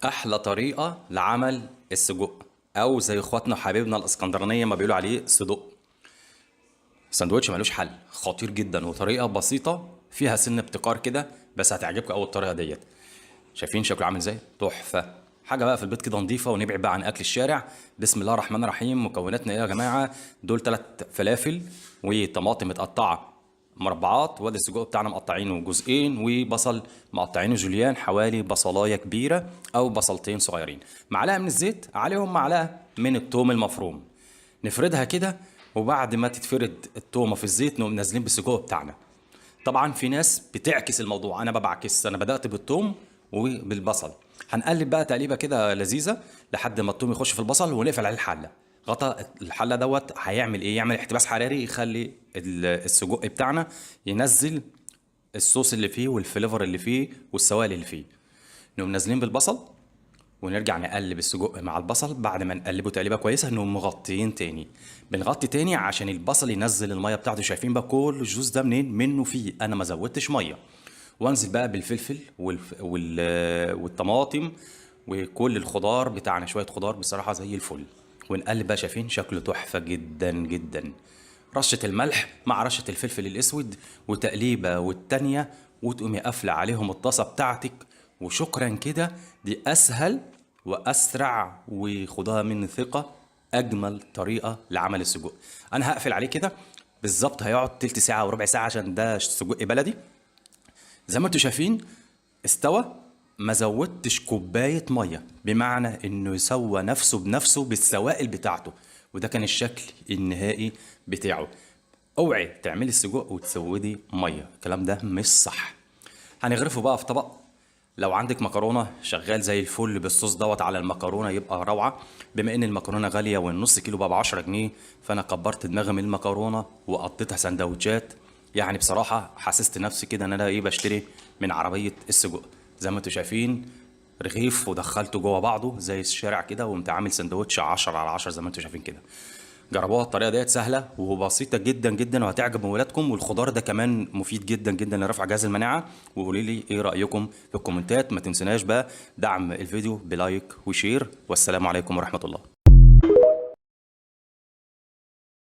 احلى طريقه لعمل السجق، او زي اخواتنا وحبايبنا الاسكندرانيه ما بيقولوا عليه صدق. سندوتش ملوش حل، خطير جدا وطريقه بسيطه فيها سن ابتكار كده، بس هتعجبكم اول الطريقه ديت. شايفين شكله عامل ازاي؟ تحفه. حاجه بقى في البيت كده نظيفه، ونبعد بقى عن اكل الشارع. بسم الله الرحمن الرحيم. مكوناتنا ايه يا جماعه؟ دول 3 فلافل وطماطم متقطعه مربعات، وادي السجق بتاعنا مقطعينه جزئين، وبصل مقطعينه جوليان، حوالي بصلايه كبيره او بصلتين صغيرين، معلقه من الزيت عليهم معلقه من الثوم المفروم. نفردها كده، وبعد ما تتفرد التومه في الزيت نقوم نازلين بالسجق بتاعنا. طبعا في ناس بتعكس الموضوع، انا ما بعكس، انا بدات بالثوم وبالبصل. هنقلب بقى تقليبه كده لذيذه لحد ما الثوم يخش في البصل، ونقفل عليه الحله. غطا الحله دوت هيعمل ايه؟ يعمل احتباس حراري يخلي السجق بتاعنا ينزل الصوص اللي فيه والفليفر اللي فيه والسوائل اللي فيه. نقوم نازلين بالبصل، ونرجع نقلب السجق مع البصل. بعد ما نقلبه تقليبه كويسه نقوم مغطيين تاني. بنغطي تاني عشان البصل ينزل الميه بتاعته. شايفين بقى كل الجوز ده منين؟ منه فيه، انا ما زودتش ميه. وانزل بقى بالفلفل والطماطم وكل الخضار بتاعنا، شويه خضار بصراحه زي الفل. ونقلب بقى. شايفين شكله تحفه جدا جدا. رشه الملح مع رشه الفلفل الاسود، وتقليبه والتانيه، وتقومي قافله عليهم الطاسه بتاعتك. وشكرا كده. دي اسهل واسرع، وخدها من ثقه، اجمل طريقه لعمل السجق. انا هقفل عليه كده. بالظبط هيقعد تلت ساعه وربع ساعه عشان ده سجق بلدي. زي ما انتم شايفين استوى. ما زودتش كوبايه ميه، بمعنى انه يسوى نفسه بنفسه بالسوائل بتاعته. وده كان الشكل النهائي بتاعه. اوعي تعملي السجق وتسودي ميه، الكلام ده مش صح. هنغرفه بقى في طبق. لو عندك مكرونه شغال زي الفل بالصوص دوت على المكرونه يبقى روعه. بما ان المكرونه غاليه والنص كيلو بقى ب 10 جنيه، فانا كبرت دماغي من المكرونه وقضيتها سندوتشات. يعني بصراحه حسست نفسي كده ان انا ايه، بشتري من عربيه السجق. زي ما انتم شايفين رغيف ودخلته جوه بعضه زي الشارع كده، وقمت عامل سندوتش 10 على 10 زي ما انتم شايفين كده. جربوها، الطريقه ديت سهله وبسيطه جدا جدا، وهتعجب ولادكم. والخضار ده كمان مفيد جدا جدا لرفع جهاز المناعه. وقولي لي ايه رايكم في الكومنتات. ما تنسوناش بقى دعم الفيديو بلايك وشير. والسلام عليكم ورحمه الله.